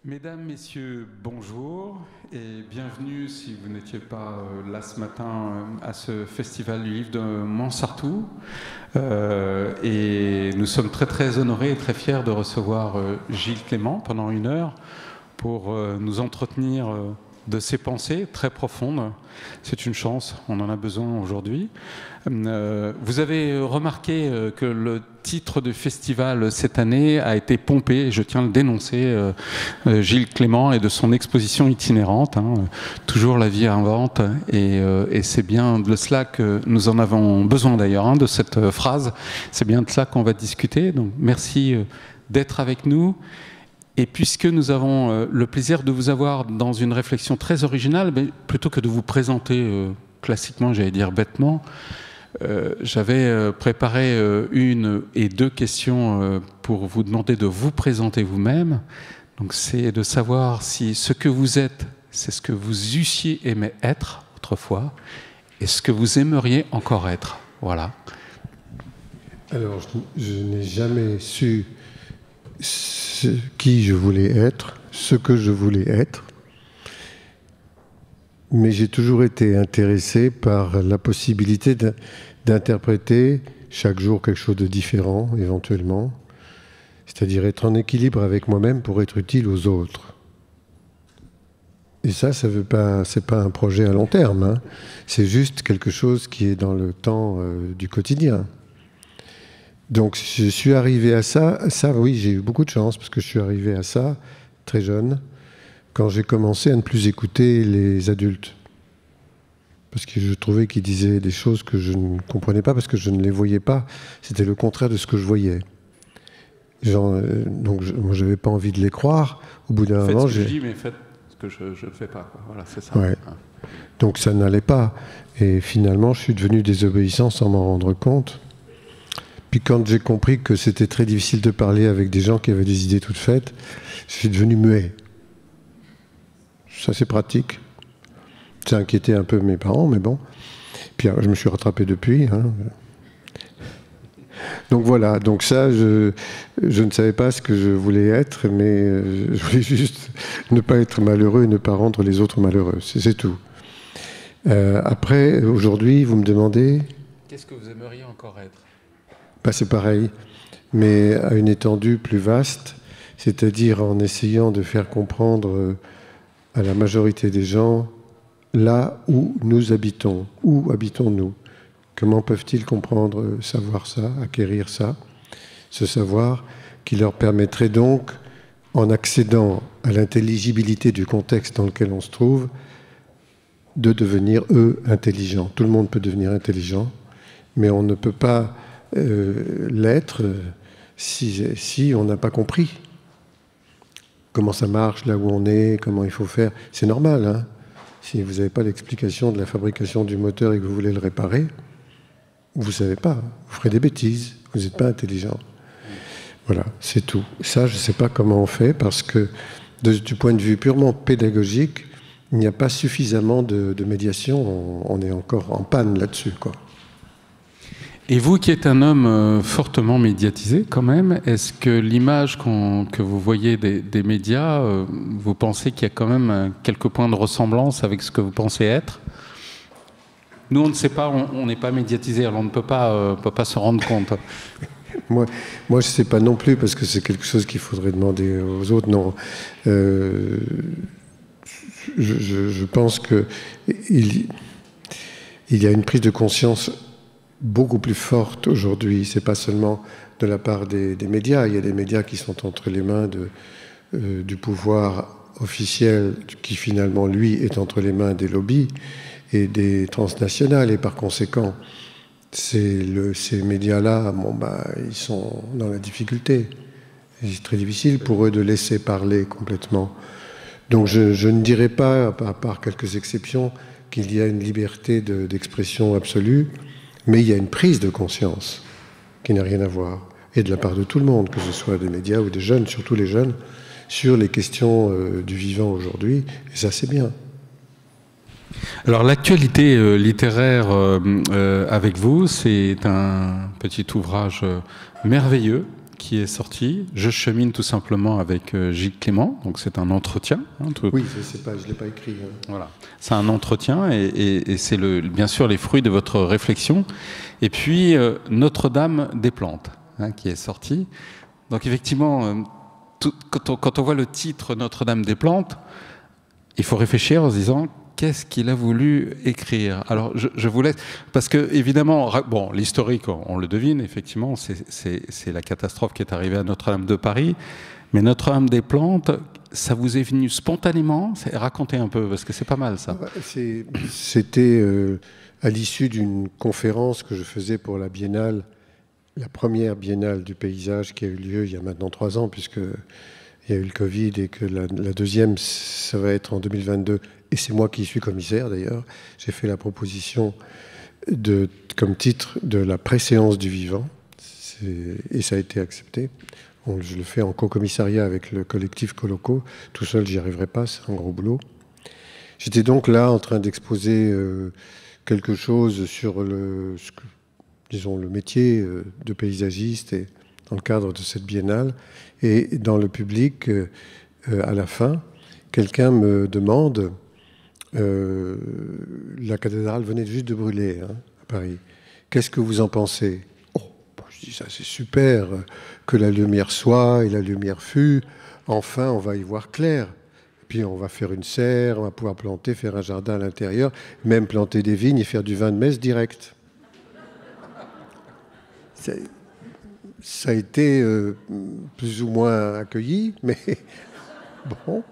Mesdames, Messieurs, bonjour et bienvenue, si vous n'étiez pas là ce matin, à ce Festival du Livre de Montsartou. Et nous sommes très honorés et très fiers de recevoir Gilles Clément pendant 1 heure pour nous entretenir de ses pensées très profondes. C'est une chance, on en a besoin aujourd'hui. Vous avez remarqué que le titre du festival cette année a été pompé, et je tiens à le dénoncer, Gilles Clément et de son exposition itinérante, toujours la vie invente, et c'est bien de cela que nous en avons besoin d'ailleurs, de cette phrase. C'est bien de cela qu'on va discuter, donc merci d'être avec nous. Et puisque nous avons le plaisir de vous avoir dans une réflexion très originale, mais plutôt que de vous présenter classiquement, j'allais dire bêtement, j'avais préparé 1 et 2 questions pour vous demander de vous présenter vous-même. Donc c'est de savoir si ce que vous êtes, c'est ce que vous eussiez aimé être autrefois, et ce que vous aimeriez encore être. Voilà. Alors, je n'ai jamais su qui je voulais être, ce que je voulais être, mais j'ai toujours été intéressé par la possibilité d'interpréter chaque jour quelque chose de différent, éventuellement, c'est-à-dire être en équilibre avec moi-même pour être utile aux autres. Et ça veut pas, c'est pas un projet à long terme, c'est juste quelque chose qui est dans le temps du quotidien. Donc je suis arrivé à ça, oui, j'ai eu beaucoup de chance parce que je suis arrivé à ça très jeune, quand j'ai commencé à ne plus écouter les adultes. Parce que je trouvais qu'ils disaient des choses que je ne comprenais pas parce que je ne les voyais pas. C'était le contraire de ce que je voyais. Donc moi, je n'avais pas envie de les croire. Au bout d'un moment, faites ce que je dis, mais faites ce que je ne fais pas, quoi. Voilà, c'est ça. Ouais. Donc ça n'allait pas. Et finalement, je suis devenu désobéissant sans m'en rendre compte. Puis quand j'ai compris que c'était très difficile de parler avec des gens qui avaient des idées toutes faites, je suis devenu muet. Ça, c'est pratique. Ça a inquiété un peu mes parents, mais bon. Puis je me suis rattrapé depuis. Donc voilà, donc ça, je ne savais pas ce que je voulais être, mais je voulais juste ne pas être malheureux et ne pas rendre les autres malheureux. C'est tout. Après, aujourd'hui, vous me demandez... Qu'est-ce que vous aimeriez encore être ? C'est pareil, mais à une étendue plus vaste, c'est-à-dire en essayant de faire comprendre à la majorité des gens là où nous habitons, où habitons-nous, comment peuvent-ils comprendre, savoir ça, acquérir ça, ce savoir qui leur permettrait donc, en accédant à l'intelligibilité du contexte dans lequel on se trouve, de devenir, eux, intelligents. Tout le monde peut devenir intelligent, mais on ne peut pas l'être si on n'a pas compris comment ça marche, là où on est, comment il faut faire. C'est normal, si vous n'avez pas l'explication de la fabrication du moteur et que vous voulez le réparer, vous ne savez pas, vous ferez des bêtises, vous n'êtes pas intelligent. Voilà, c'est tout. Ça, je ne sais pas comment on fait, parce que du point de vue purement pédagogique, il n'y a pas suffisamment de médiation, on est encore en panne là-dessus, quoi. Et vous qui êtes un homme fortement médiatisé quand même, est-ce que l'image que vous voyez des médias, vous pensez qu'il y a quand même quelques points de ressemblance avec ce que vous pensez être ? Nous, on ne sait pas, on n'est pas médiatisé, alors on ne peut pas se rendre compte. Moi, je ne sais pas non plus, parce que c'est quelque chose qu'il faudrait demander aux autres. Non, je pense qu'il y a une prise de conscience beaucoup plus forte aujourd'hui. C'est pas seulement de la part des médias. Il y a des médias qui sont entre les mains du pouvoir officiel, qui finalement, lui, est entre les mains des lobbies et des transnationales. Et par conséquent, ces médias-là, ils sont dans la difficulté. C'est très difficile pour eux de laisser parler complètement. Donc je ne dirais pas, à part quelques exceptions, qu'il y a une liberté d'expression absolue. Mais il y a une prise de conscience qui n'a rien à voir, et de la part de tout le monde, que ce soit des médias ou des jeunes, surtout les jeunes, sur les questions du vivant aujourd'hui, et ça c'est bien. Alors l'actualité littéraire avec vous, c'est un petit ouvrage merveilleux qui est sorti. Je chemine tout simplement avec Gilles Clément. Donc c'est un entretien. Oui, je ne l'ai pas écrit. Hein. Voilà. C'est un entretien et c'est bien sûr les fruits de votre réflexion. Et puis Notre-Dame des plantes, qui est sorti. Donc effectivement, quand on voit le titre Notre-Dame des plantes, il faut réfléchir en se disant qu'est-ce qu'il a voulu écrire. Alors je vous laisse, parce que évidemment, bon, l'historique, on le devine, effectivement, c'est la catastrophe qui est arrivée à Notre-Dame de Paris, mais Notre-Dame des plantes, ça vous est venu spontanément? Racontez un peu, parce que c'est pas mal ça. C'était à l'issue d'une conférence que je faisais pour la Biennale, la première Biennale du paysage qui a eu lieu il y a maintenant 3 ans, puisqu'il y a eu le Covid et que la deuxième, ça va être en 2022. Et c'est moi qui suis commissaire d'ailleurs. J'ai fait la proposition comme titre de la préséance du vivant. Et ça a été accepté. Je le fais en co-commissariat avec le collectif Coloco. Tout seul, j'y arriverai pas, c'est un gros boulot. J'étais donc là en train d'exposer quelque chose sur le métier de paysagiste et dans le cadre de cette biennale. Et dans le public, à la fin, quelqu'un me demande, la cathédrale venait juste de brûler à Paris, qu'est-ce que vous en pensez? Je dis, ça c'est super, que la lumière soit et la lumière fut, enfin on va y voir clair. Et puis on va faire une serre, on va pouvoir planter, faire un jardin à l'intérieur, même planter des vignes et faire du vin de messe direct. Ça a été plus ou moins accueilli, mais bon.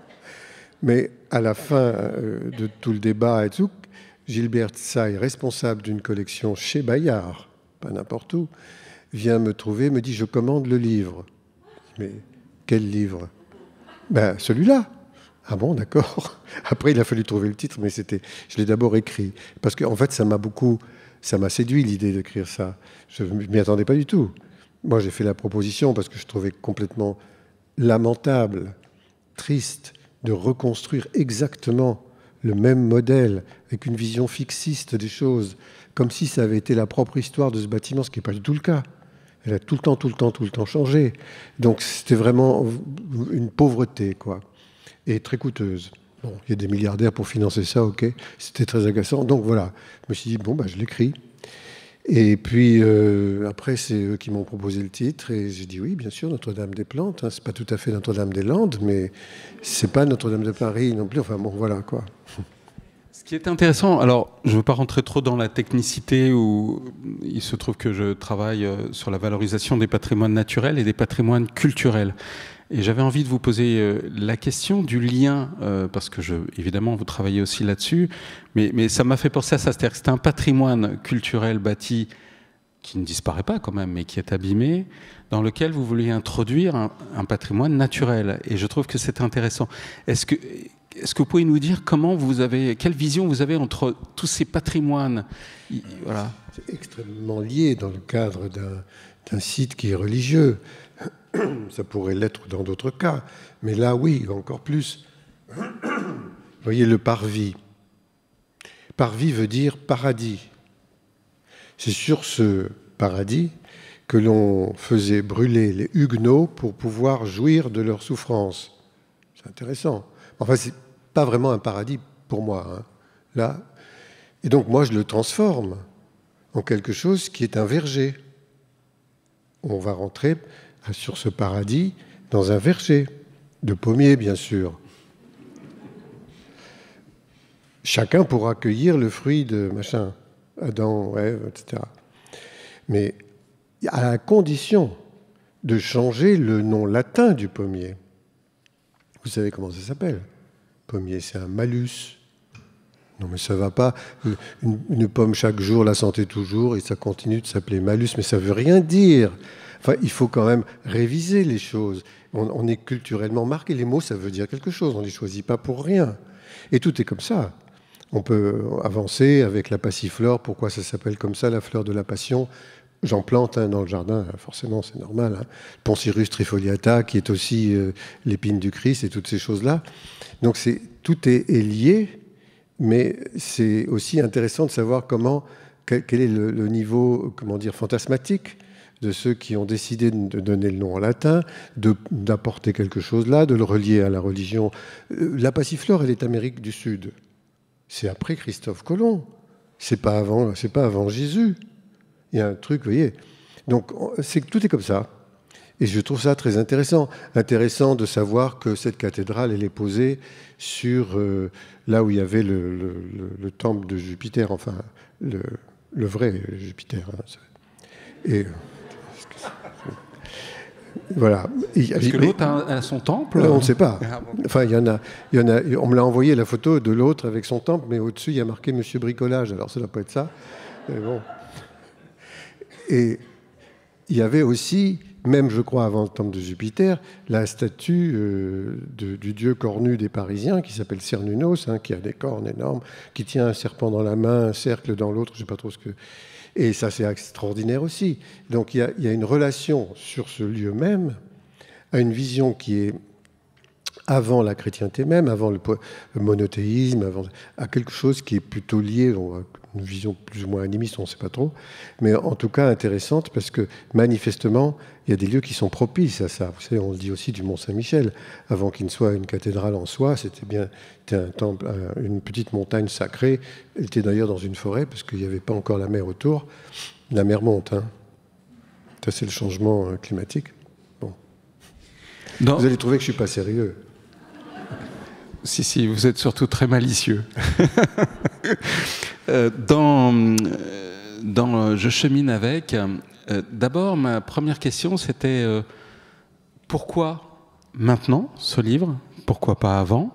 Mais à la fin de tout le débat et tout, Gilbert Say, responsable d'une collection chez Bayard, pas n'importe où, vient me trouver, me dit « Je commande le livre ». Mais quel livre? Ben celui-là. Ah bon, d'accord. Après, il a fallu trouver le titre, mais je l'ai d'abord écrit. Parce qu'en fait, ça m'a séduit l'idée d'écrire ça. Je ne m'y attendais pas du tout. Moi, j'ai fait la proposition parce que je trouvais complètement lamentable, triste, de reconstruire exactement le même modèle, avec une vision fixiste des choses, comme si ça avait été la propre histoire de ce bâtiment, ce qui n'est pas du tout le cas. Elle a tout le temps changé. Donc c'était vraiment une pauvreté, quoi, et très coûteuse. Bon, il y a des milliardaires pour financer ça, ok, c'était très agaçant. Donc voilà, je me suis dit, bon, bah, je l'écris. Et puis après, c'est eux qui m'ont proposé le titre, et j'ai dit oui, bien sûr, Notre-Dame des Plantes. C'est pas tout à fait Notre-Dame des Landes, mais c'est pas Notre-Dame de Paris non plus. Enfin bon, voilà quoi. Ce qui est intéressant, alors je ne veux pas rentrer trop dans la technicité, où il se trouve que je travaille sur la valorisation des patrimoines naturels et des patrimoines culturels. Et j'avais envie de vous poser la question du lien, parce que évidemment vous travaillez aussi là-dessus, mais ça m'a fait penser à ça, c'est-à-dire que c'est un patrimoine culturel bâti qui ne disparaît pas quand même, mais qui est abîmé, dans lequel vous vouliez introduire un patrimoine naturel. Et je trouve que c'est intéressant. Est-ce que vous pouvez nous dire quelle vision vous avez entre tous ces patrimoines? Voilà. C'est extrêmement lié dans le cadre d'un site qui est religieux. Ça pourrait l'être dans d'autres cas, mais là, oui, encore plus. Vous voyez, le parvis. Parvis veut dire paradis. C'est sur ce paradis que l'on faisait brûler les Huguenots pour pouvoir jouir de leur souffrance. C'est intéressant. Enfin, c'est pas vraiment un paradis pour moi, là. Et donc, moi, je le transforme en quelque chose qui est un verger. On va rentrer sur ce paradis dans un verger de pommiers, bien sûr. Chacun pourra cueillir le fruit de machin, Adam, Ève, etc. Mais à la condition de changer le nom latin du pommier. Vous savez comment ça s'appelle? Pommier, c'est un malus. Non, mais ça va pas. Une pomme chaque jour, la santé toujours, et ça continue de s'appeler malus, mais ça veut rien dire. Enfin, il faut quand même réviser les choses. On est culturellement marqué. Les mots, ça veut dire quelque chose. On ne les choisit pas pour rien. Et tout est comme ça. On peut avancer avec la passiflore. Pourquoi ça s'appelle comme ça, la fleur de la passion? J'en plante dans le jardin, forcément, c'est normal. Poncirus trifoliata, qui est aussi l'épine du Christ, et toutes ces choses-là. Donc tout est lié, mais c'est aussi intéressant de savoir quel est le niveau, comment dire, fantasmatique de ceux qui ont décidé de donner le nom en latin, d'apporter quelque chose là, de le relier à la religion. La passiflore, elle est Amérique du Sud. C'est après Christophe Colomb. C'est pas avant Jésus. Il y a un truc, vous voyez. Donc, tout est comme ça. Et je trouve ça très intéressant. Intéressant de savoir que cette cathédrale, elle est posée sur là où il y avait le temple de Jupiter, enfin, le vrai Jupiter. Hein. Et voilà. Est-ce que l'autre a son temple? On ne sait pas. Enfin, il y en a. On me l'a envoyé la photo de l'autre avec son temple, mais au-dessus, il y a marqué Monsieur Bricolage. Alors, ça ne doit pas être ça. Mais bon. Et il y avait aussi, même je crois avant le temple de Jupiter, la statue du dieu cornu des Parisiens qui s'appelle Cernunnos, hein, qui a des cornes énormes, qui tient un serpent dans la main, un cercle dans l'autre, je ne sais pas trop ce que... Et ça, c'est extraordinaire aussi. Donc il y a une relation sur ce lieu même, à une vision qui est avant la chrétienté même, avant le monothéisme, à quelque chose qui est plutôt lié, une vision plus ou moins animiste, on ne sait pas trop, mais en tout cas intéressante, parce que manifestement, il y a des lieux qui sont propices à ça. Vous savez, on le dit aussi du Mont-Saint-Michel, avant qu'il ne soit une cathédrale en soi, c'était un temple, une petite montagne sacrée. Elle était d'ailleurs dans une forêt, parce qu'il n'y avait pas encore la mer autour. La mer monte, hein. Ça, c'est le changement climatique. Bon. Vous allez trouver que je ne suis pas sérieux. Si, vous êtes surtout très malicieux. Dans Je chemine avec, d'abord, ma première question, c'était pourquoi maintenant ce livre? Pourquoi pas avant?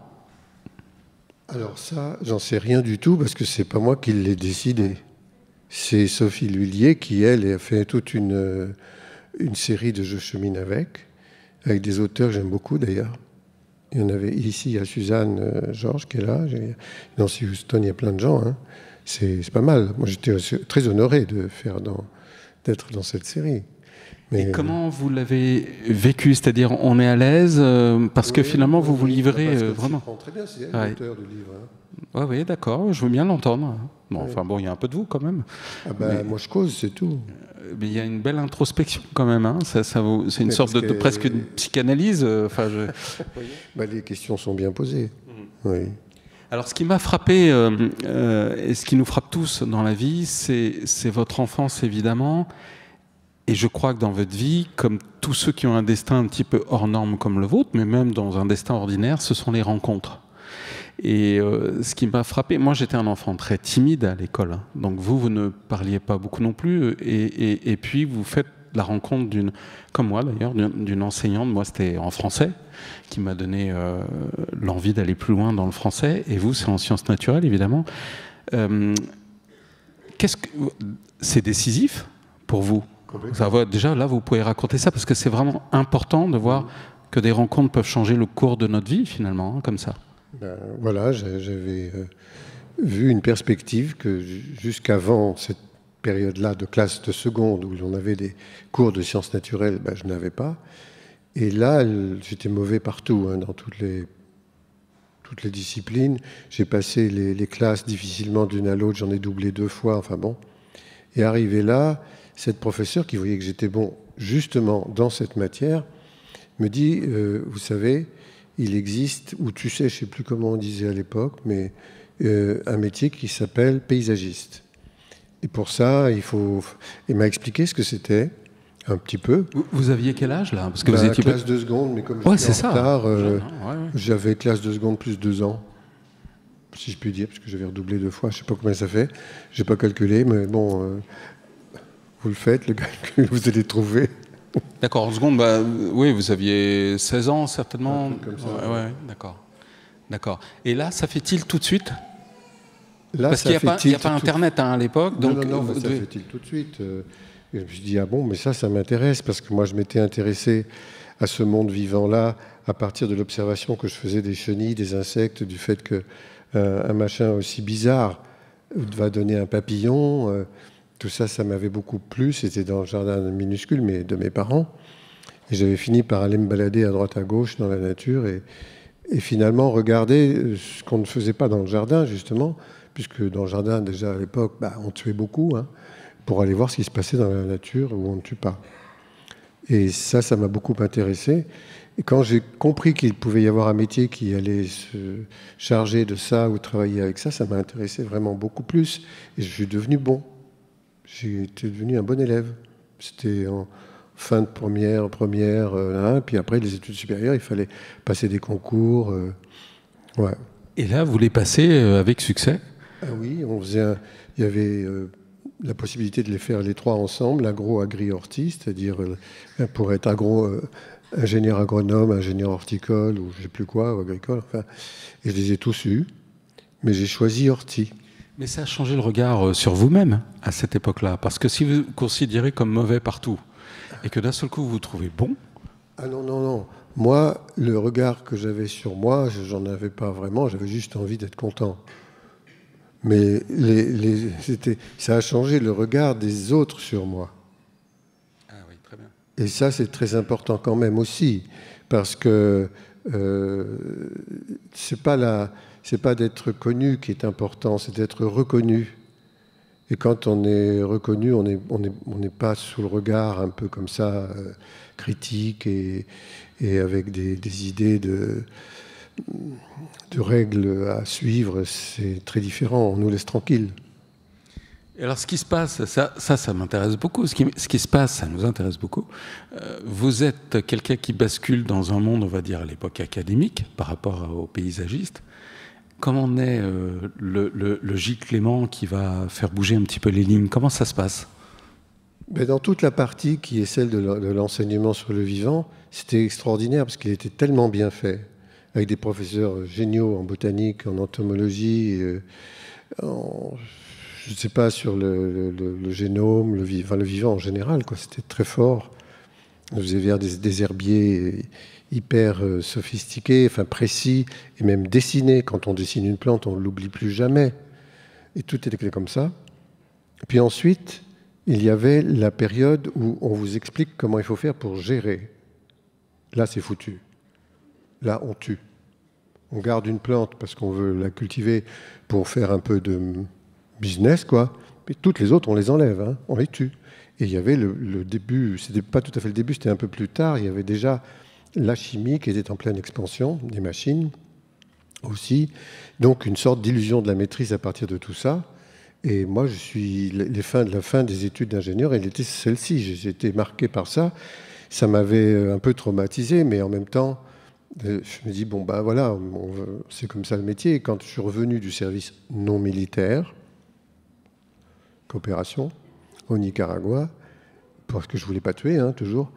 Alors ça, j'en sais rien du tout, parce que c'est pas moi qui l'ai décidé. C'est Sophie Lhuillier qui, elle, a fait toute une série de Je chemine avec des auteurs que j'aime beaucoup d'ailleurs. Il y en avait ici, il y a Suzanne Georges qui est là. Nancy Houston, il y a plein de gens. Hein. C'est pas mal. Moi, j'étais très honoré d'être dans cette série. Mais, et comment vous l'avez vécu? C'est-à-dire, on est à l'aise parce que finalement, vous vous livrez vraiment. Très bien, c'est elle l'auteur du livre. Hein. Oui, d'accord, je veux bien l'entendre. Bon, enfin bon, il y a un peu de vous quand même. Ah ben, mais, moi, je cause, c'est tout. Mais il y a une belle introspection quand même. Hein. C'est une sorte de presque une psychanalyse. Les questions sont bien posées. Oui. Alors, ce qui m'a frappé, et ce qui nous frappe tous dans la vie, c'est votre enfance, évidemment. Et je crois que dans votre vie, comme tous ceux qui ont un destin un petit peu hors norme comme le vôtre, mais même dans un destin ordinaire, ce sont les rencontres. Et ce qui m'a frappé, moi j'étais un enfant très timide à l'école, donc vous ne parliez pas beaucoup non plus, et puis vous faites la rencontre comme moi d'ailleurs, d'une enseignante, moi c'était en français, qui m'a donné l'envie d'aller plus loin dans le français, et vous c'est en sciences naturelles évidemment. C'est décisif pour vous? Déjà là vous pouvez raconter ça, parce que c'est vraiment important de voir que des rencontres peuvent changer le cours de notre vie finalement, hein, comme ça. Voilà, j'avais vu une perspective que jusqu'avant cette période-là de classe de seconde, où on avait des cours de sciences naturelles, je n'avais pas. Et là, j'étais mauvais partout, hein, dans toutes les disciplines. J'ai passé les classes difficilement d'une à l'autre, j'en ai doublé 2 fois, enfin bon. Et arrivé là, cette professeure qui voyait que j'étais bon justement dans cette matière, me dit, vous savez, il existe, ou tu sais, je ne sais plus comment on disait à l'époque, mais un métier qui s'appelle paysagiste. Et pour ça, il m'a expliqué ce que c'était, un petit peu. Vous aviez quel âge, là? Parce que vous étiez classe de seconde, mais comme j'étais en retard, j'avais classe de seconde plus 2 ans, si je puis dire, parce que j'avais redoublé 2 fois, je ne sais pas combien ça fait, je n'ai pas calculé, mais bon, vous le faites, le calcul, vous allez trouver. D'accord, en seconde, oui, vous aviez 16 ans, certainement. Un truc comme ça. Ouais, d'accord. Et là, ça fait tilt tout de suite? Là, parce qu'il n'y a pas Internet à l'époque. Donc non, ça fait tilt tout de suite. Et je me suis dit, ah bon, mais ça m'intéresse, parce que moi, je m'étais intéressé à ce monde vivant-là à partir de l'observation que je faisais des chenilles, des insectes, du fait qu'un machin aussi bizarre va donner un papillon. Tout ça, ça m'avait beaucoup plu. C'était dans le jardin minuscule mais de mes parents. Et j'avais fini par aller me balader à droite à gauche dans la nature et finalement regarder ce qu'on ne faisait pas dans le jardin, justement, puisque dans le jardin, déjà à l'époque, on tuait beaucoup. Hein. pour aller voir ce qui se passait dans la nature où on ne tue pas. Et ça m'a beaucoup intéressé. Et quand j'ai compris qu'il pouvait y avoir un métier qui allait se charger de ça ou travailler avec ça, ça m'a intéressé vraiment beaucoup plus. Et je suis devenu bon. J'ai été devenu un bon élève. C'était en fin de première, puis après les études supérieures, il fallait passer des concours. Ouais. Et là, vous les passez avec succès? Ah oui, il y avait la possibilité de les faire les trois ensemble, agro-agri-horti, c'est-à-dire pour être ingénieur agronome, ingénieur horticole, ou je ne sais plus quoi, ou agricole, enfin, et je les ai tous eus, mais j'ai choisi horti. Mais ça a changé le regard sur vous-même à cette époque-là, parce que si vous considérez comme mauvais partout, et que d'un seul coup vous vous trouvez bon... Ah non, non, non. Moi, le regard que j'avais sur moi, j'en avais pas vraiment, j'avais juste envie d'être content. Mais ça a changé le regard des autres sur moi. Ah oui, très bien. Et ça, c'est très important quand même aussi, parce que c'est pas d'être connu qui est important, c'est d'être reconnu. Et quand on est reconnu, on n'est pas sous le regard un peu comme ça, critique et avec des idées de règles à suivre. C'est très différent, on nous laisse tranquilles. Et alors ce qui se passe, ça m'intéresse beaucoup, ce qui se passe, ça nous intéresse beaucoup. Vous êtes quelqu'un qui bascule dans un monde, on va dire, à l'époque académique, par rapport aux paysagistes. Comment naît le Gilles Clément qui va faire bouger un petit peu les lignes? Comment ça se passe? Dans toute la partie qui est celle de l'enseignement sur le vivant, c'était extraordinaire parce qu'il était tellement bien fait, avec des professeurs géniaux en botanique, en entomologie, je ne sais pas, sur le génome, le vivant en général, quoi. C'était très fort. Vous avez des herbiers hyper sophistiqués, enfin précis, et même dessinés. Quand on dessine une plante, on ne l'oublie plus jamais. Et tout était comme ça. Puis ensuite, il y avait la période où on vous explique comment il faut faire pour gérer. Là, c'est foutu. Là, on tue. On garde une plante parce qu'on veut la cultiver pour faire un peu de business, quoi. Puis toutes les autres, on les enlève, hein, on les tue. Et il y avait le début, c'était pas tout à fait le début, c'était un peu plus tard, il y avait déjà la chimie qui était en pleine expansion, des machines aussi. Donc une sorte d'illusion de la maîtrise à partir de tout ça. Et moi, la fin des études d'ingénieur, elle était celle-ci. J'ai été marqué par ça. Ça m'avait un peu traumatisé, mais en même temps, je me dis, bon, ben voilà, c'est comme ça le métier. Et quand je suis revenu du service non militaire, coopération, au Nicaragua, parce que je ne voulais pas tuer, hein, toujours,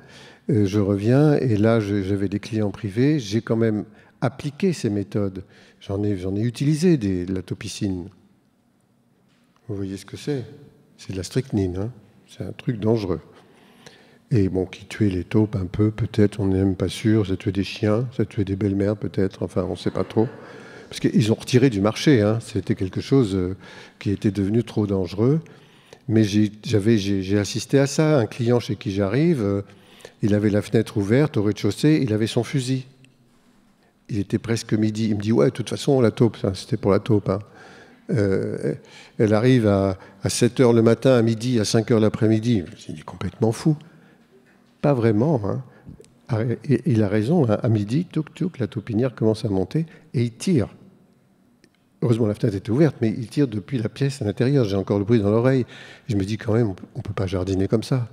je reviens, et là, j'avais des clients privés. J'ai quand même appliqué ces méthodes. J'en ai utilisé de la topicine. Vous voyez ce que c'est? C'est de la strychnine, hein. C'est un truc dangereux. Et bon, qui tuait les taupes un peu, peut-être, on n'est même pas sûr. Ça tuait des chiens, ça tuait des belles-mères, peut-être. Enfin, on ne sait pas trop. Parce qu'ils ont retiré du marché, hein. C'était quelque chose qui était devenu trop dangereux. Mais j'ai assisté à ça. Un client chez qui j'arrive, il avait la fenêtre ouverte au rez-de-chaussée, il avait son fusil. Il était presque midi. Il me dit, ouais, de toute façon, la taupe, c'était pour la taupe, hein. Elle arrive à 7h le matin, à midi, à 5h l'après-midi. Il est complètement fou. Pas vraiment, hein. Et il a raison, hein. À midi, touc, la taupinière commence à monter et il tire. Heureusement, la fenêtre était ouverte, mais il tire depuis la pièce à l'intérieur. J'ai encore le bruit dans l'oreille. Je me dis quand même, on ne peut pas jardiner comme ça.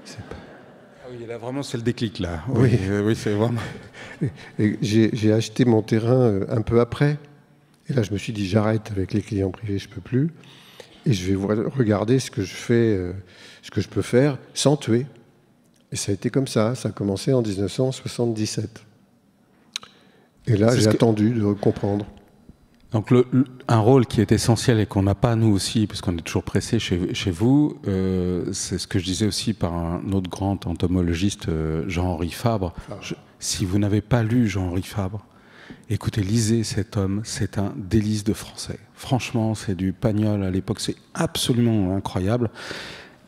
Ah oui, là, vraiment, c'est le déclic, là. Oui, oui, c'est vraiment... Et j'ai acheté mon terrain un peu après. Et là, je me suis dit, j'arrête avec les clients privés, je ne peux plus. Et je vais regarder ce que je fais, ce que je peux faire sans tuer. Et ça a été comme ça. Ça a commencé en 1977. Et là, j'ai attendu de comprendre. Donc un rôle qui est essentiel et qu'on n'a pas nous aussi, parce qu'on est toujours pressé chez vous, c'est ce que je disais aussi par un autre grand entomologiste, Jean-Henri Fabre. Si vous n'avez pas lu Jean-Henri Fabre, écoutez, lisez cet homme, c'est un délice de français. Franchement, c'est du Pagnol à l'époque, c'est absolument incroyable.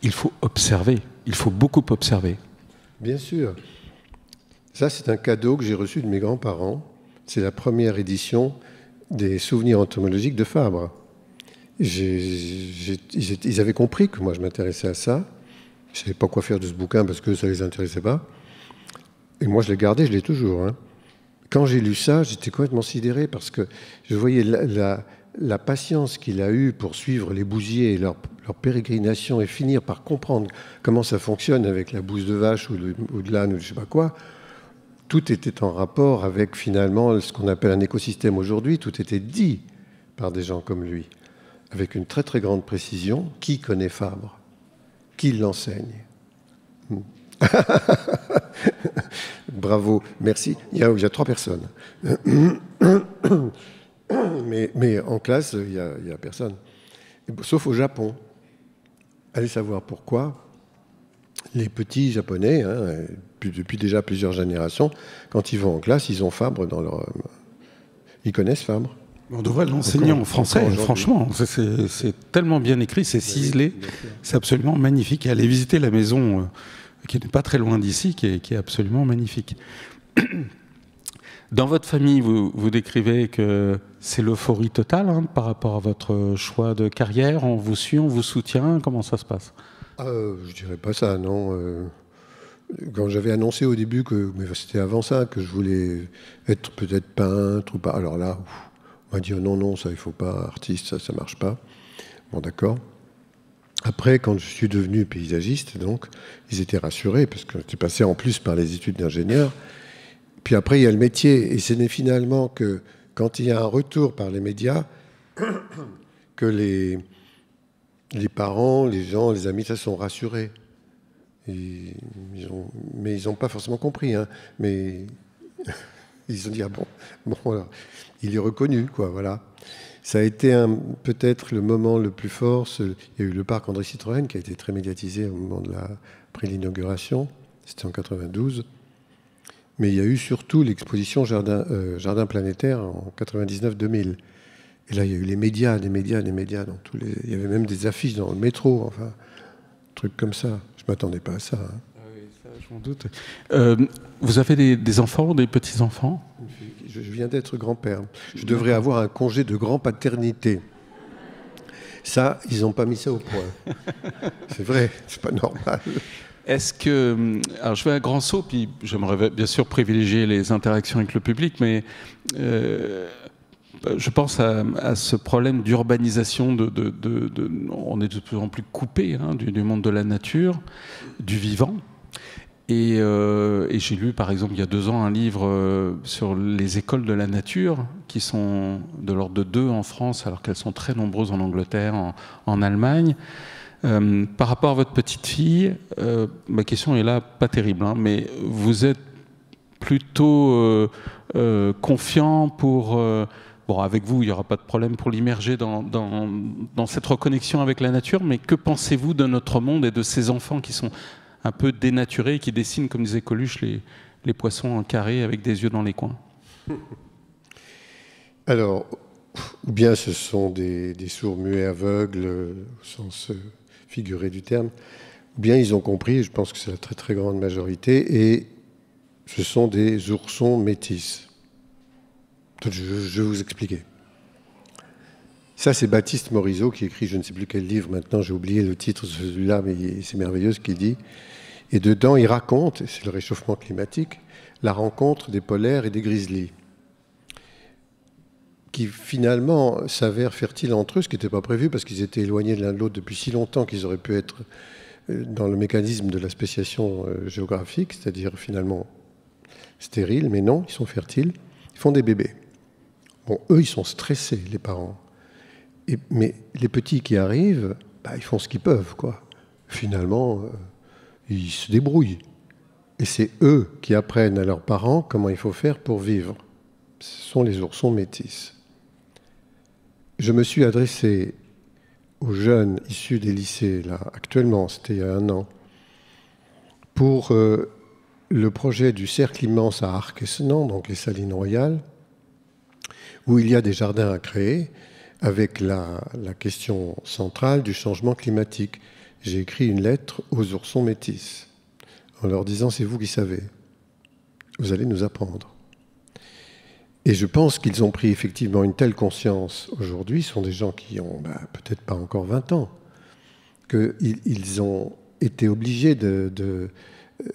Il faut observer, il faut beaucoup observer. Bien sûr. Ça, c'est un cadeau que j'ai reçu de mes grands-parents. C'est la première édition des souvenirs entomologiques de Fabre. ils avaient compris que moi je m'intéressais à ça. Je ne savais pas quoi faire de ce bouquin parce que ça ne les intéressait pas. Et moi je l'ai gardé, je l'ai toujours. Hein. Quand j'ai lu ça, j'étais complètement sidéré parce que je voyais la patience qu'il a eue pour suivre les bousiers et leur pérégrination et finir par comprendre comment ça fonctionne avec la bouse de vache ou de l'âne ou je ne sais pas quoi. Tout était en rapport avec finalement ce qu'on appelle un écosystème aujourd'hui. Tout était dit par des gens comme lui, avec une très très grande précision. Qui connaît Fabre? Qui l'enseigne? Bravo, merci. Il y a 3 personnes. mais en classe, il n'y a personne. Sauf au Japon. Allez savoir pourquoi. Les petits Japonais, hein, depuis déjà plusieurs générations, quand ils vont en classe, ils ont Fabre dans leur... Ils connaissent Fabre. On devrait l'enseigner en français, franchement. C'est tellement bien écrit, c'est ciselé, c'est absolument magnifique. Et allez visiter la maison qui n'est pas très loin d'ici, qui est absolument magnifique. Dans votre famille, vous décrivez que c'est l'euphorie totale hein, par rapport à votre choix de carrière. On vous suit, on vous soutient. Comment ça se passe? Je dirais pas ça, non. Quand j'avais annoncé au début, mais c'était avant ça, que je voulais être peut-être peintre ou pas, alors là, on m'a dit non, ça il faut pas, artiste, ça marche pas. Bon, d'accord. Après, quand je suis devenu paysagiste, donc, ils étaient rassurés parce que j'étais passé en plus par les études d'ingénieur. Puis après, il y a le métier, et ce n'est finalement que quand il y a un retour par les médias que les parents, les gens, les amis, ça sont rassurés. Mais ils n'ont pas forcément compris. Hein. Mais ils ont dit, ah bon, alors, il est reconnu, quoi, voilà. Ça a été peut-être le moment le plus fort. Il y a eu le parc André Citroën qui a été très médiatisé au moment après l'inauguration. C'était en 92. Mais il y a eu surtout l'exposition Jardin planétaire en 99-2000. Et là, il y a eu des médias. Il y avait même des affiches dans le métro, enfin, trucs comme ça. Je ne m'attendais pas à ça. Hein. Ah oui, ça, je m'en doute. Vous avez des enfants, des petits-enfants? Je viens d'être grand-père. Je devrais avoir un congé de grand-paternité. Ça, ils n'ont pas mis ça au point. C'est vrai, c'est pas normal. Est-ce que... Alors, je vais à grand saut, puis j'aimerais bien sûr privilégier les interactions avec le public, mais je pense à ce problème d'urbanisation. On est de plus en plus coupé hein, du monde de la nature, du vivant. Et j'ai lu, par exemple, il y a 2 ans, un livre sur les écoles de la nature, qui sont de l'ordre de 2 en France, alors qu'elles sont très nombreuses en Angleterre, en Allemagne. Par rapport à votre petite fille, ma question est là, pas terrible, hein, mais vous êtes plutôt confiant pour... bon, avec vous, il n'y aura pas de problème pour l'immerger dans cette reconnexion avec la nature, mais que pensez-vous de notre monde et de ces enfants qui sont un peu dénaturés, qui dessinent, comme disait Coluche, les poissons en carré avec des yeux dans les coins? Alors, ou bien ce sont des sourds muets aveugles, au sens figuré du terme, ou bien ils ont compris, et je pense que c'est la très très grande majorité, et ce sont des oursons métis. Je vais vous expliquer. Ça, c'est Baptiste Morisot qui écrit, je ne sais plus quel livre maintenant, j'ai oublié le titre de celui-là, mais c'est merveilleux ce qu'il dit. Et dedans, il raconte, et c'est le réchauffement climatique, la rencontre des polaires et des grizzlies, qui finalement s'avèrent fertiles entre eux, ce qui n'était pas prévu parce qu'ils étaient éloignés de l'un de l'autre depuis si longtemps qu'ils auraient pu être dans le mécanisme de la spéciation géographique, c'est-à-dire finalement stériles, mais non, ils sont fertiles, ils font des bébés. Bon, eux, ils sont stressés, les parents. Mais les petits qui arrivent, ils font ce qu'ils peuvent, quoi. Finalement, ils se débrouillent. Et c'est eux qui apprennent à leurs parents comment il faut faire pour vivre. Ce sont les oursons métis. Je me suis adressé aux jeunes issus des lycées, là, actuellement, c'était il y a 1 an, pour le projet du Cercle immense à Arc-et-Senans, donc les Salines Royales, où il y a des jardins à créer, avec la question centrale du changement climatique. J'ai écrit une lettre aux oursons métis, en leur disant « c'est vous qui savez, vous allez nous apprendre ». Et je pense qu'ils ont pris effectivement une telle conscience aujourd'hui, ce sont des gens qui ont peut-être pas encore 20 ans, qu'ils ont été obligés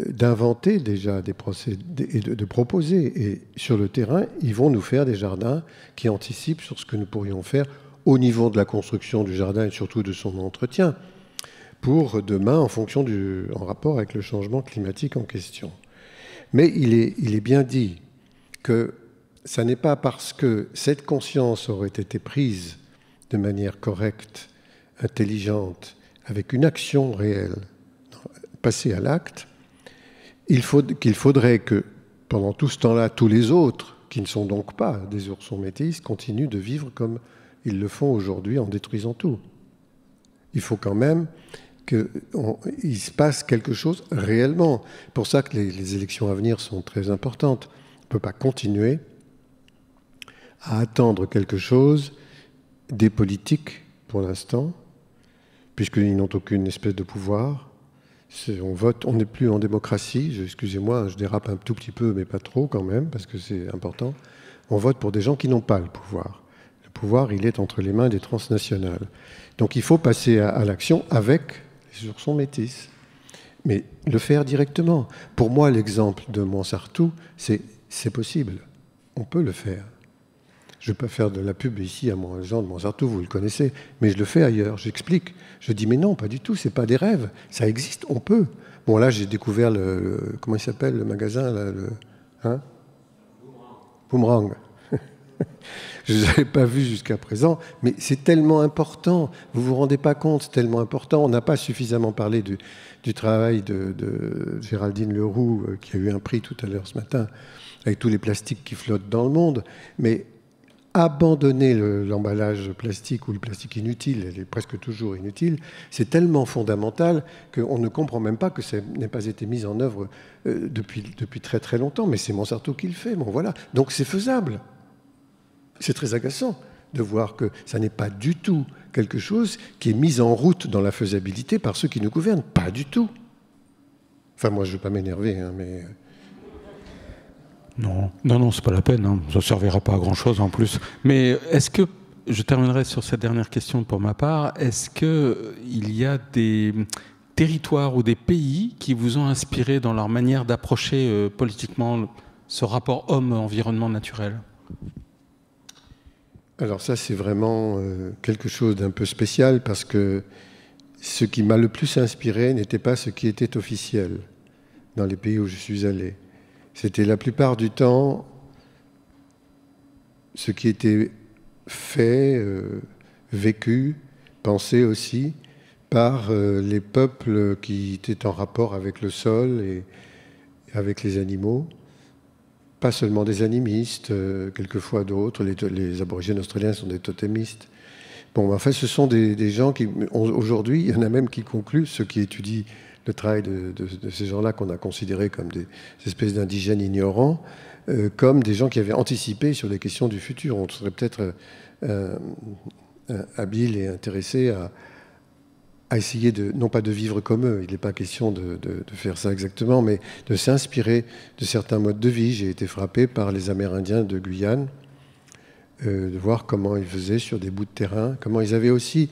d'inventer déjà des procédés et de proposer. Et sur le terrain, ils vont nous faire des jardins qui anticipent sur ce que nous pourrions faire au niveau de la construction du jardin et surtout de son entretien, pour demain en rapport avec le changement climatique en question. Mais il est bien dit que ça n'est pas parce que cette conscience aurait été prise de manière correcte, intelligente, avec une action réelle, passée à l'acte, qu'il faudrait que, pendant tout ce temps-là, tous les autres, qui ne sont donc pas des oursons métis, continuent de vivre comme ils le font aujourd'hui en détruisant tout. Il faut quand même qu'il se passe quelque chose réellement. C'est pour ça que les élections à venir sont très importantes. On ne peut pas continuer à attendre quelque chose des politiques, pour l'instant, puisqu'ils n'ont aucune espèce de pouvoir. On vote, on n'est plus en démocratie. Excusez-moi, je dérape un tout petit peu, mais pas trop quand même, parce que c'est important. On vote pour des gens qui n'ont pas le pouvoir. Le pouvoir, il est entre les mains des transnationales. Donc il faut passer à l'action avec les oursons métis, mais le faire directement. Pour moi, l'exemple de Montsartou, c'est possible. On peut le faire. Je ne vais pas faire de la pub ici à les gens de Montsartou, vous le connaissez, mais je le fais ailleurs, j'explique. Je dis, mais non, pas du tout, ce n'est pas des rêves, ça existe, on peut. Bon, là, j'ai découvert comment il s'appelle, le magasin, là, Boomerang. Je ne les avais pas vus jusqu'à présent, mais c'est tellement important, vous ne vous rendez pas compte, c'est tellement important. On n'a pas suffisamment parlé du travail de Géraldine Leroux, qui a eu un prix tout à l'heure ce matin, avec tous les plastiques qui flottent dans le monde, mais abandonner l'emballage plastique ou le plastique inutile, il est presque toujours inutile, c'est tellement fondamental qu'on ne comprend même pas que ça n'ait pas été mis en œuvre depuis très très longtemps, mais c'est Montsartou qui le fait, bon voilà. Donc c'est faisable. C'est très agaçant de voir que ça n'est pas du tout quelque chose qui est mis en route dans la faisabilité par ceux qui nous gouvernent, pas du tout. Enfin moi je ne veux pas m'énerver, hein, mais... Non, c'est pas la peine, hein. Ça ne servira pas à grand-chose en plus. Mais est-ce que, je terminerai sur cette dernière question pour ma part, est-ce qu'il y a des territoires ou des pays qui vous ont inspiré dans leur manière d'approcher politiquement ce rapport homme-environnement naturel ? Alors ça, c'est vraiment quelque chose d'un peu spécial parce que ce qui m'a le plus inspiré n'était pas ce qui était officiel dans les pays où je suis allé. C'était la plupart du temps ce qui était fait, vécu, pensé aussi par les peuples qui étaient en rapport avec le sol et avec les animaux. Pas seulement des animistes, quelquefois d'autres. Les aborigènes australiens sont des totémistes. Bon, enfin, ce sont des gens qui... Aujourd'hui, il y en a même qui concluent, ceux qui étudient le travail de ces gens-là qu'on a considérés comme des espèces d'indigènes ignorants, comme des gens qui avaient anticipé sur les questions du futur. On serait peut-être habile et intéressé à essayer non pas de vivre comme eux, il n'est pas question de faire ça exactement, mais de s'inspirer de certains modes de vie. J'ai été frappé par les Amérindiens de Guyane, de voir comment ils faisaient sur des bouts de terrain, comment ils avaient aussi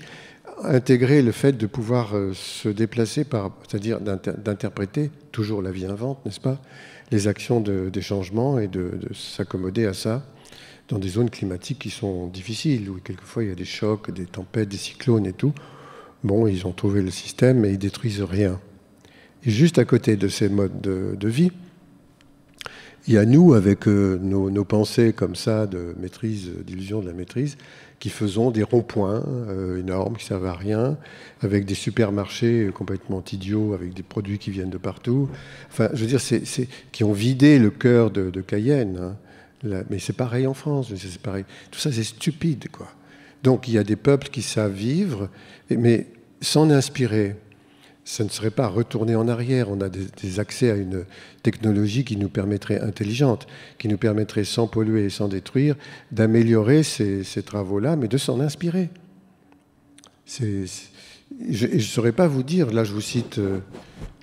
intégré le fait de pouvoir se déplacer, c'est-à-dire d'interpréter, toujours la vie invente, n'est-ce pas, les actions des changements et de s'accommoder à ça dans des zones climatiques qui sont difficiles, où quelquefois il y a des chocs, des tempêtes, des cyclones et tout. Bon, ils ont trouvé le système et ils détruisent rien. Et juste à côté de ces modes de vie, il y a nous, avec nos pensées comme ça, de maîtrise, d'illusion de la maîtrise, qui faisons des ronds-points énormes, qui ne servent à rien, avec des supermarchés complètement idiots, avec des produits qui viennent de partout. Enfin, je veux dire, qui ont vidé le cœur de Cayenne. Hein. Mais c'est pareil en France, c'est pareil. Tout ça, c'est stupide, quoi. Donc, il y a des peuples qui savent vivre, mais s'en inspirer, ça ne serait pas retourner en arrière. On a des accès à une technologie qui nous permettrait, intelligente, qui nous permettrait, sans polluer et sans détruire, d'améliorer ces travaux-là, mais de s'en inspirer. Je ne saurais pas vous dire, là je vous cite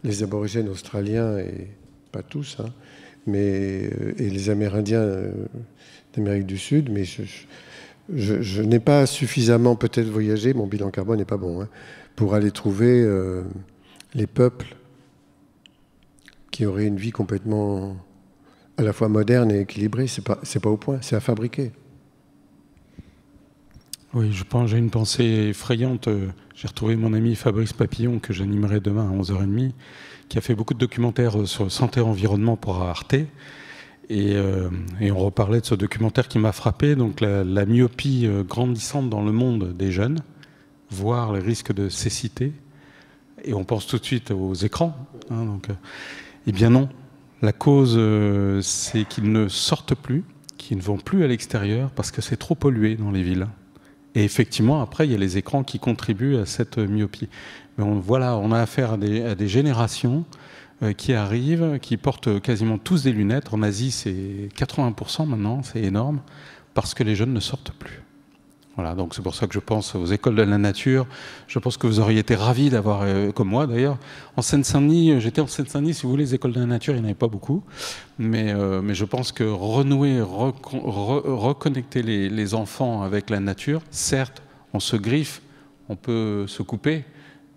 les aborigènes australiens, et pas tous, hein, et les Amérindiens d'Amérique du Sud, mais je n'ai pas suffisamment peut-être voyagé, mon bilan carbone n'est pas bon, hein, pour aller trouver les peuples qui auraient une vie complètement à la fois moderne et équilibrée. C'est pas au point, c'est à fabriquer. Oui, je pense, j'ai une pensée effrayante. J'ai retrouvé mon ami Fabrice Papillon, que j'animerai demain à 11h30, qui a fait beaucoup de documentaires sur santé et environnement pour Arte. Et on reparlait de ce documentaire qui m'a frappé, donc la myopie grandissante dans le monde des jeunes, voire les risques de cécité. Et on pense tout de suite aux écrans. Hein, donc, eh bien non, la cause, c'est qu'ils ne sortent plus, qu'ils ne vont plus à l'extérieur parce que c'est trop pollué dans les villes. Et effectivement, après, il y a les écrans qui contribuent à cette myopie. Mais voilà, on a affaire à des générations qui arrivent, qui portent quasiment tous des lunettes. En Asie, c'est 80% maintenant, c'est énorme, parce que les jeunes ne sortent plus. Voilà, donc c'est pour ça que je pense aux écoles de la nature. Je pense que vous auriez été ravis d'avoir, comme moi d'ailleurs, en Seine-Saint-Denis, j'étais en Seine-Saint-Denis, si vous voulez, les écoles de la nature, il n'y en avait pas beaucoup. Mais je pense que renouer, reconnecter les enfants avec la nature, certes, on se griffe, on peut se couper,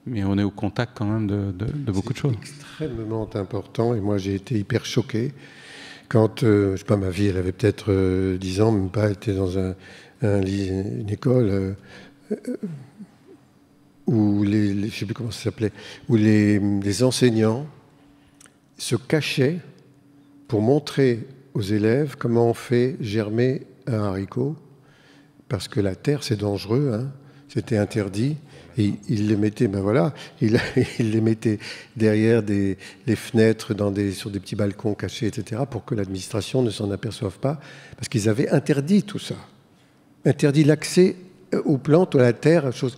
mais on est au contact quand même de beaucoup de choses. C'est extrêmement important, et moi j'ai été hyper choqué quand, je sais pas, ma fille, elle avait peut-être 10 ans, même pas, elle était dans une école où je sais plus comment ça s'appelait, où les enseignants se cachaient pour montrer aux élèves comment on fait germer un haricot, parce que la terre c'est dangereux, hein, c'était interdit. Et ils les mettaient, ben voilà, ils les mettaient derrière les fenêtres, sur des petits balcons cachés, etc., pour que l'administration ne s'en aperçoive pas, parce qu'ils avaient interdit tout ça. Interdit l'accès aux plantes, à la terre, choses.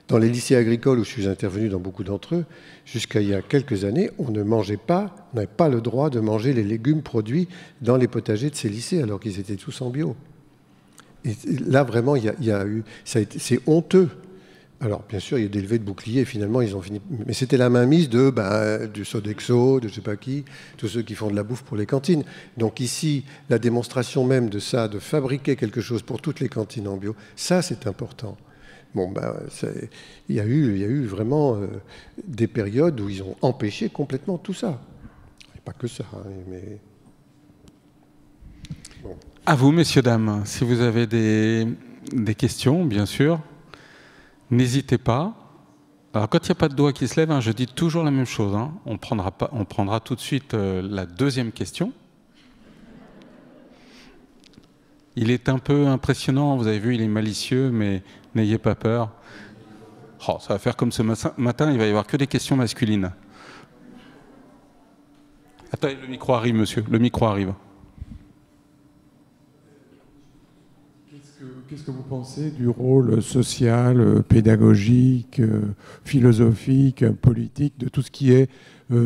Dans les lycées agricoles où je suis intervenu dans beaucoup d'entre eux, jusqu'à il y a quelques années, on n'avait pas le droit de manger les légumes produits dans les potagers de ces lycées, alors qu'ils étaient tous en bio. Et là, vraiment, c'est honteux. Alors, bien sûr, il y a des levées de boucliers, et finalement, ils ont fini. Mais c'était la mainmise du Sodexo, de je ne sais pas qui, tous ceux qui font de la bouffe pour les cantines. Donc ici, la démonstration même de ça, de fabriquer quelque chose pour toutes les cantines en bio, ça, c'est important. Bon, il y a eu vraiment des périodes où ils ont empêché complètement tout ça. Et pas que ça, hein, mais... Bon. À vous, messieurs, dames, si vous avez des questions, bien sûr. N'hésitez pas. Alors, quand il n'y a pas de doigt qui se lève, hein, je dis toujours la même chose. Hein. On prendra tout de suite la deuxième question. Il est un peu impressionnant, vous avez vu, il est malicieux, mais n'ayez pas peur. Oh, ça va faire comme ce matin, il va y avoir que des questions masculines. Attendez, le micro arrive, monsieur. Le micro arrive. Qu'est-ce que vous pensez du rôle social, pédagogique, philosophique, politique, de tout ce qui est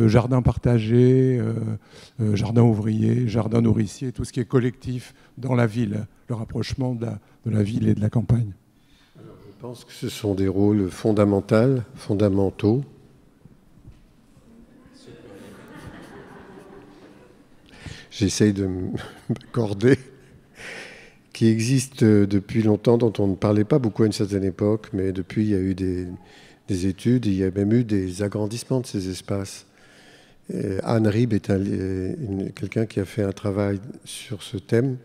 jardin partagé, jardin ouvrier, jardin nourricier, tout ce qui est collectif dans la ville, le rapprochement de la ville et de la campagne? Alors, je pense que ce sont des rôles fondamentaux. J'essaye de m'accorder, qui existe depuis longtemps, dont on ne parlait pas beaucoup à une certaine époque, mais depuis, il y a eu des études, il y a même eu des agrandissements de ces espaces. Et Anne Rib est quelqu'un qui a fait un travail sur ce thème,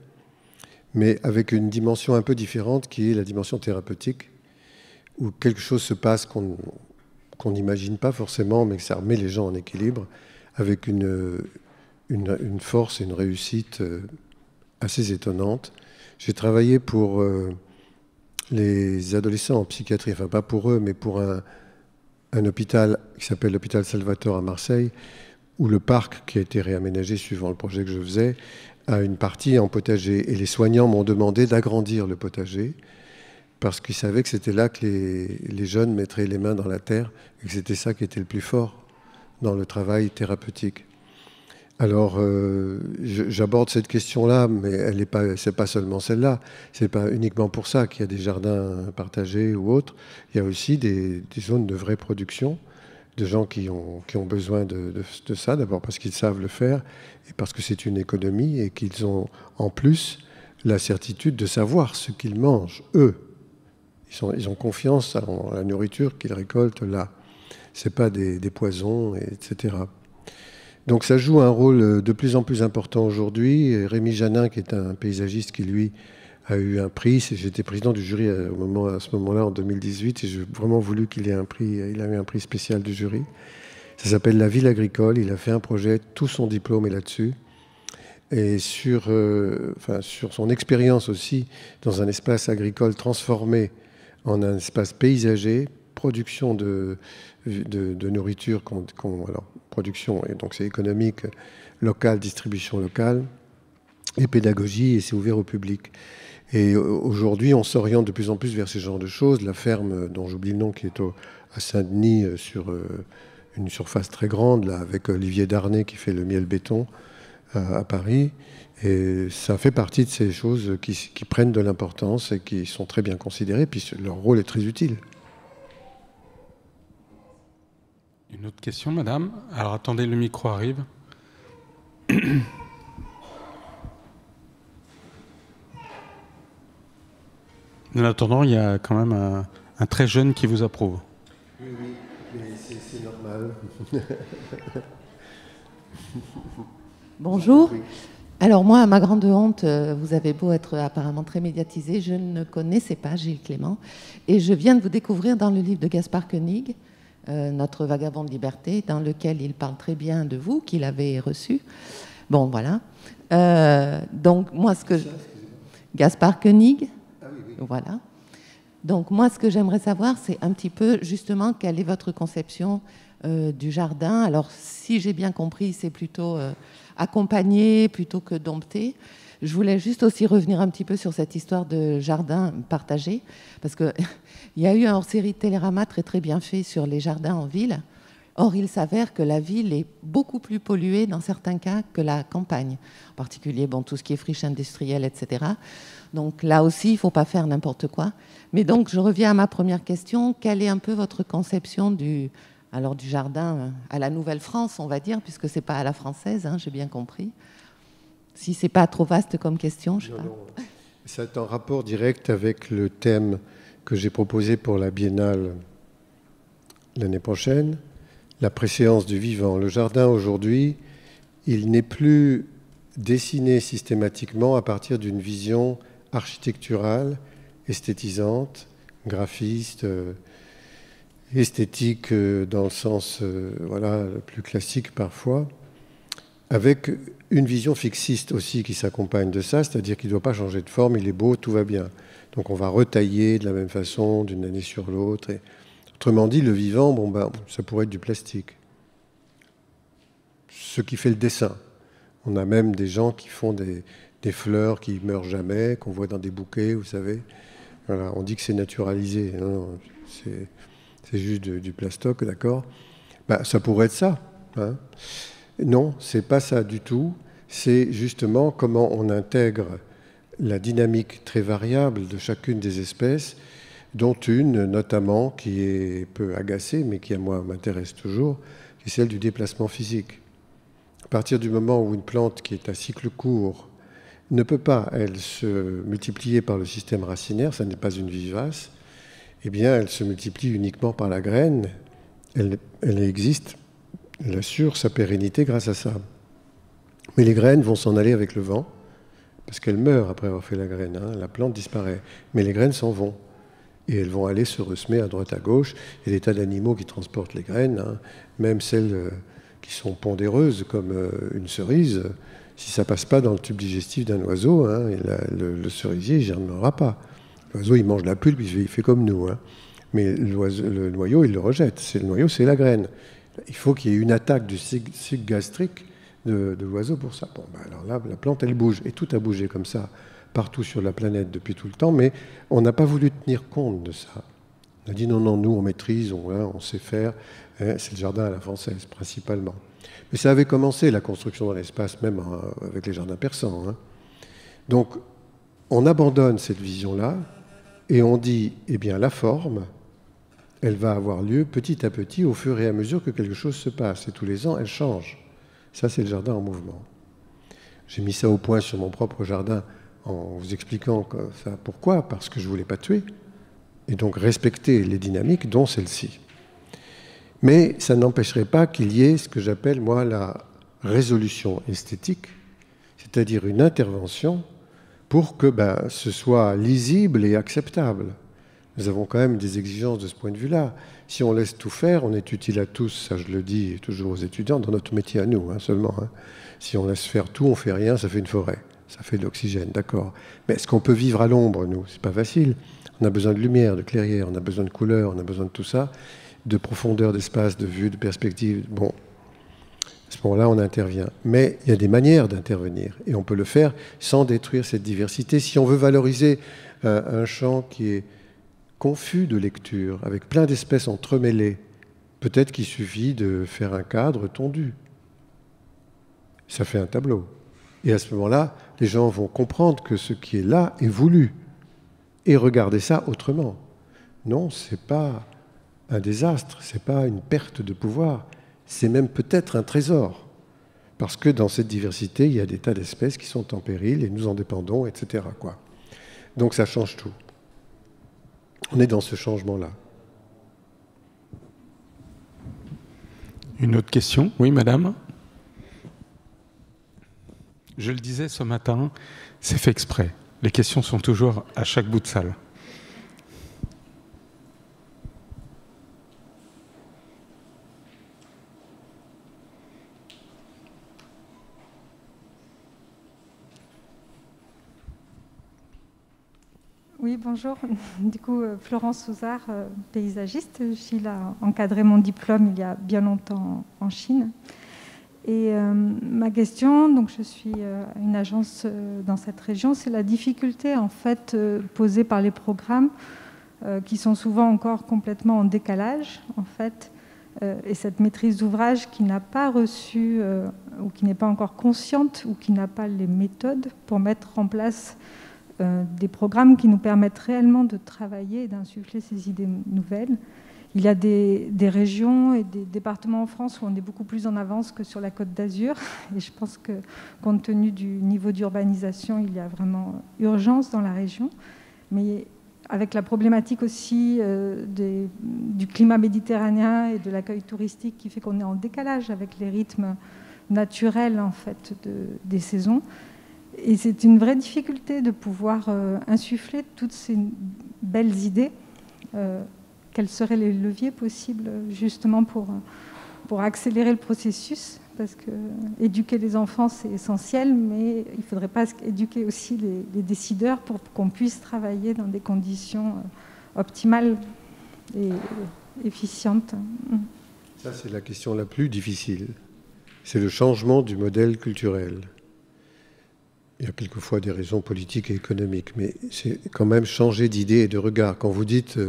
mais avec une dimension un peu différente, qui est la dimension thérapeutique, où quelque chose se passe qu'on n'imagine pas forcément, mais que ça remet les gens en équilibre, avec une force et une réussite assez étonnante. J'ai travaillé pour les adolescents en psychiatrie, enfin pas pour eux, mais pour un hôpital qui s'appelle l'hôpital Salvatore à Marseille, où le parc, qui a été réaménagé suivant le projet que je faisais, a une partie en potager. Et les soignants m'ont demandé d'agrandir le potager, parce qu'ils savaient que c'était là que les jeunes mettraient les mains dans la terre, et que c'était ça qui était le plus fort dans le travail thérapeutique. Alors, j'aborde cette question-là, mais c'est pas seulement celle-là. C'est pas uniquement pour ça qu'il y a des jardins partagés ou autres. Il y a aussi des zones de vraie production de gens qui ont besoin de ça, d'abord parce qu'ils savent le faire et parce que c'est une économie et qu'ils ont en plus la certitude de savoir ce qu'ils mangent, eux. Ils ont confiance en la nourriture qu'ils récoltent là. Ce n'est pas des poisons, etc. Donc ça joue un rôle de plus en plus important aujourd'hui. Rémi Janin, qui est un paysagiste qui, lui, a eu un prix. J'étais président du jury à ce moment-là, en 2018, et j'ai vraiment voulu qu'il ait un prix. Il a eu un prix spécial du jury. Ça s'appelle La ville agricole. Il a fait un projet, tout son diplôme est là-dessus. Et sur son expérience aussi dans un espace agricole transformé en un espace paysager, production de nourriture, alors, production, et donc c'est économique, locale, distribution locale, et pédagogie, et c'est ouvert au public. Et aujourd'hui, on s'oriente de plus en plus vers ce genre de choses. La ferme, dont j'oublie le nom, qui est à Saint-Denis, sur une surface très grande, là, avec Olivier Darnay qui fait le miel béton à Paris. Et ça fait partie de ces choses qui prennent de l'importance et qui sont très bien considérées, puis leur rôle est très utile. Une autre question, madame? Alors attendez, le micro arrive. En attendant, il y a quand même un très jeune qui vous approuve. Oui, mais c'est normal. Bonjour. Alors moi, à ma grande honte, vous avez beau être apparemment très médiatisé, je ne connaissais pas Gilles Clément. Et je viens de vous découvrir dans le livre de Gaspard Koenig, Notre vagabond de liberté, dans lequel il parle très bien de vous, qu'il avait reçu. Bon, voilà. Donc moi, Gaspard Koenig. Ah, oui. Voilà. Donc moi, ce que j'aimerais savoir, c'est un petit peu justement quelle est votre conception du jardin. Alors si j'ai bien compris, c'est plutôt accompagner plutôt que dompter. Je voulais juste aussi revenir un petit peu sur cette histoire de jardin partagé, parce qu'il y a eu un hors-série de Télérama très très bien fait sur les jardins en ville. Or, il s'avère que la ville est beaucoup plus polluée dans certains cas que la campagne, en particulier tout ce qui est friche industrielle, etc. Donc là aussi, il ne faut pas faire n'importe quoi. Mais donc, je reviens à ma première question. Quelle est un peu votre conception du jardin à la Nouvelle-France, on va dire, puisque ce n'est pas à la française, hein, j'ai bien compris. Si ce n'est pas trop vaste comme question, je ne sais pas. Non. C'est en rapport direct avec le thème que j'ai proposé pour la Biennale l'année prochaine, la préséance du vivant. Le jardin, aujourd'hui, il n'est plus dessiné systématiquement à partir d'une vision architecturale, esthétisante, graphiste, esthétique dans le sens le plus classique parfois, avec une vision fixiste aussi qui s'accompagne de ça, c'est-à-dire qu'il ne doit pas changer de forme, il est beau, tout va bien. Donc on va retailler de la même façon d'une année sur l'autre. Et autrement dit, le vivant, ça pourrait être du plastique. Ce qui fait le dessin. On a même des gens qui font des fleurs qui ne meurent jamais, qu'on voit dans des bouquets, vous savez. Voilà, on dit que c'est naturalisé. Non, c'est juste du plastoc, d'accord. Ça pourrait être ça. Hein. Non, c'est pas ça du tout. C'est justement comment on intègre la dynamique très variable de chacune des espèces, dont une notamment qui peut agacer, mais qui à moi m'intéresse toujours, qui est celle du déplacement physique. À partir du moment où une plante qui est à cycle court ne peut pas, elle, se multiplier par le système racinaire, ça n'est pas une vivace, eh bien, elle se multiplie uniquement par la graine. Elle existe, elle assure sa pérennité grâce à ça. Mais les graines vont s'en aller avec le vent, parce qu'elles meurent après avoir fait la graine. Hein. La plante disparaît. Mais les graines s'en vont. Et elles vont aller se ressemer à droite à gauche. Il y a des tas d'animaux qui transportent les graines, hein. Même celles qui sont pondéreuses, comme une cerise. Si ça ne passe pas dans le tube digestif d'un oiseau, hein, le cerisier ne germera pas. L'oiseau, il mange la pulpe, il fait comme nous. Hein. Mais le noyau, il le rejette. Le noyau, c'est la graine. Il faut qu'il y ait une attaque du cycle gastrique de l'oiseau pour ça. Alors là, la plante, elle bouge. Et tout a bougé comme ça, partout sur la planète depuis tout le temps. Mais on n'a pas voulu tenir compte de ça. On a dit non, nous, on maîtrise, on sait faire. Hein, c'est le jardin à la française, principalement. Mais ça avait commencé, la construction dans l'espace, même avec les jardins persans. Hein. Donc, on abandonne cette vision-là et on dit, la forme, elle va avoir lieu petit à petit au fur et à mesure que quelque chose se passe. Et tous les ans, elle change. Ça, c'est le jardin en mouvement. J'ai mis ça au point sur mon propre jardin en vous expliquant ça. Pourquoi? Parce que je ne voulais pas tuer. Et donc respecter les dynamiques, dont celle-ci. Mais ça n'empêcherait pas qu'il y ait ce que j'appelle, moi, la résolution esthétique, c'est-à-dire une intervention pour que ce soit lisible et acceptable. Nous avons quand même des exigences de ce point de vue-là. Si on laisse tout faire, on est utile à tous, ça je le dis toujours aux étudiants, dans notre métier à nous seulement. Si on laisse faire tout, on ne fait rien, ça fait une forêt, ça fait de l'oxygène, d'accord. Mais est-ce qu'on peut vivre à l'ombre, nous? C'est pas facile. On a besoin de lumière, de clairière, on a besoin de couleurs, on a besoin de tout ça, de profondeur d'espace, de vue, de perspective. Bon, à ce moment-là, on intervient. Mais il y a des manières d'intervenir, et on peut le faire sans détruire cette diversité. Si on veut valoriser un champ qui est confus de lecture, avec plein d'espèces entremêlées, peut-être qu'il suffit de faire un cadre tondu. Ça fait un tableau. Et à ce moment-là, les gens vont comprendre que ce qui est là est voulu, et regarder ça autrement. Non, c'est pas un désastre, c'est pas une perte de pouvoir, c'est même peut-être un trésor. Parce que dans cette diversité, il y a des tas d'espèces qui sont en péril, et nous en dépendons, etc. Donc ça change tout. On est dans ce changement-là. Une autre question? Oui, madame? Je le disais ce matin, c'est fait exprès. Les questions sont toujours à chaque bout de salle. Oui, bonjour. Du coup, Florence Souzard, paysagiste. Gilles a encadré mon diplôme il y a bien longtemps en Chine. Et ma question, donc je suis à une agence dans cette région, c'est la difficulté en fait posée par les programmes qui sont souvent encore complètement en décalage en fait, et cette maîtrise d'ouvrage qui n'a pas reçu ou qui n'est pas encore consciente ou qui n'a pas les méthodes pour mettre en place des programmes qui nous permettent réellement de travailler et d'insuffler ces idées nouvelles. Il y a des régions et des départements en France où on est beaucoup plus en avance que sur la Côte d'Azur. Et je pense que, compte tenu du niveau d'urbanisation, il y a vraiment urgence dans la région. Mais avec la problématique aussi du climat méditerranéen et de l'accueil touristique qui fait qu'on est en décalage avec les rythmes naturels en fait, des saisons. Et c'est une vraie difficulté de pouvoir insuffler toutes ces belles idées. Quels seraient les leviers possibles justement pour accélérer le processus? Parce que éduquer les enfants, c'est essentiel, mais il ne faudrait pas éduquer aussi les décideurs pour qu'on puisse travailler dans des conditions optimales et efficientes. Ça, c'est la question la plus difficile. C'est le changement du modèle culturel. Il y a quelquefois des raisons politiques et économiques, mais c'est quand même changer d'idée et de regard. Quand vous dites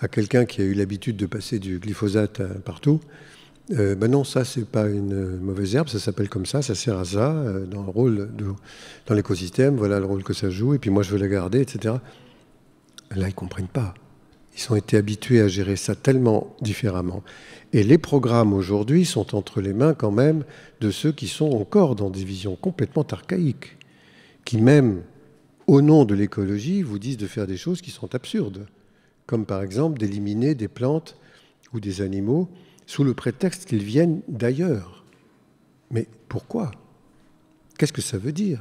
à quelqu'un qui a eu l'habitude de passer du glyphosate partout, non, ça, c'est pas une mauvaise herbe, ça s'appelle comme ça sert à ça, dans le rôle dans l'écosystème, voilà le rôle que ça joue, et puis moi, je veux la garder, etc. Là, ils ne comprennent pas. Ils ont été habitués à gérer ça tellement différemment. Et les programmes, aujourd'hui, sont entre les mains, quand même, de ceux qui sont encore dans des visions complètement archaïques, qui, même au nom de l'écologie, vous disent de faire des choses qui sont absurdes, comme par exemple d'éliminer des plantes ou des animaux sous le prétexte qu'ils viennent d'ailleurs. Mais pourquoi? Qu'est-ce que ça veut dire?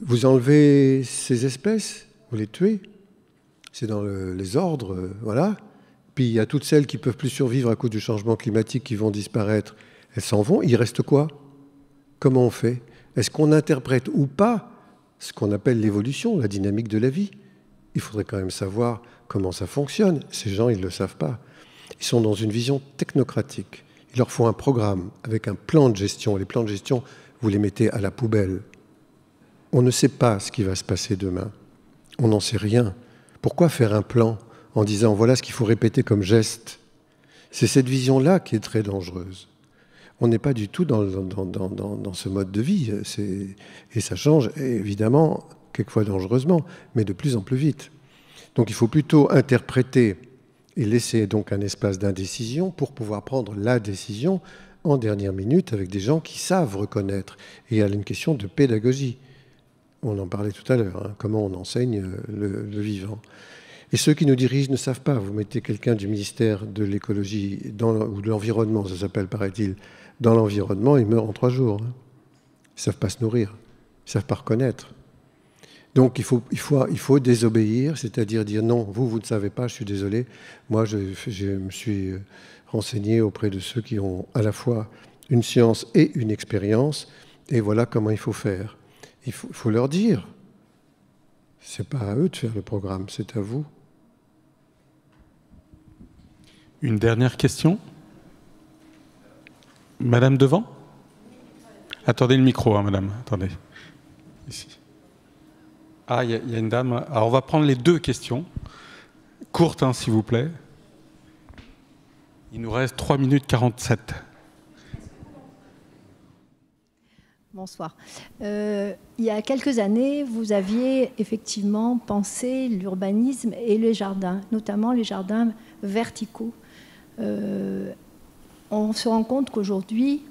Vous enlevez ces espèces, vous les tuez, c'est dans les ordres, voilà. Puis il y a toutes celles qui ne peuvent plus survivre à cause du changement climatique qui vont disparaître, elles s'en vont, il reste quoi? Comment on fait? Est-ce qu'on interprète ou pas ce qu'on appelle l'évolution, la dynamique de la vie? Il faudrait quand même savoir comment ça fonctionne. Ces gens, ils ne le savent pas. Ils sont dans une vision technocratique. Il leur faut un programme avec un plan de gestion. Les plans de gestion, vous les mettez à la poubelle. On ne sait pas ce qui va se passer demain. On n'en sait rien. Pourquoi faire un plan en disant voilà ce qu'il faut répéter comme geste? C'est cette vision-là qui est très dangereuse. On n'est pas du tout dans ce mode de vie. Et ça change, évidemment, quelquefois dangereusement, mais de plus en plus vite. Donc il faut plutôt interpréter et laisser donc un espace d'indécision pour pouvoir prendre la décision en dernière minute avec des gens qui savent reconnaître. Et il y a une question de pédagogie. On en parlait tout à l'heure, hein, comment on enseigne le vivant. Et ceux qui nous dirigent ne savent pas. Vous mettez quelqu'un du ministère de l'écologie ou de l'environnement, ça s'appelle, paraît-il, dans l'environnement, il meurt en 3 jours. Hein. Ils ne savent pas se nourrir, ils ne savent pas reconnaître. Donc il faut désobéir, c'est-à-dire dire non, vous ne savez pas, je suis désolé. Moi, je me suis renseigné auprès de ceux qui ont à la fois une science et une expérience, et voilà comment il faut faire. Il faut leur dire. Ce n'est pas à eux de faire le programme, c'est à vous. Une dernière question. Madame devant. Attendez le micro, hein, madame. Attendez. Ici. Ah, il y a une dame. Alors, on va prendre les 2 questions. Courtes, hein, s'il vous plaît. Il nous reste 3 minutes 47. Bonsoir. Il y a quelques années, vous aviez effectivement pensé l'urbanisme et les jardins, notamment les jardins verticaux. On se rend compte qu'aujourd'hui,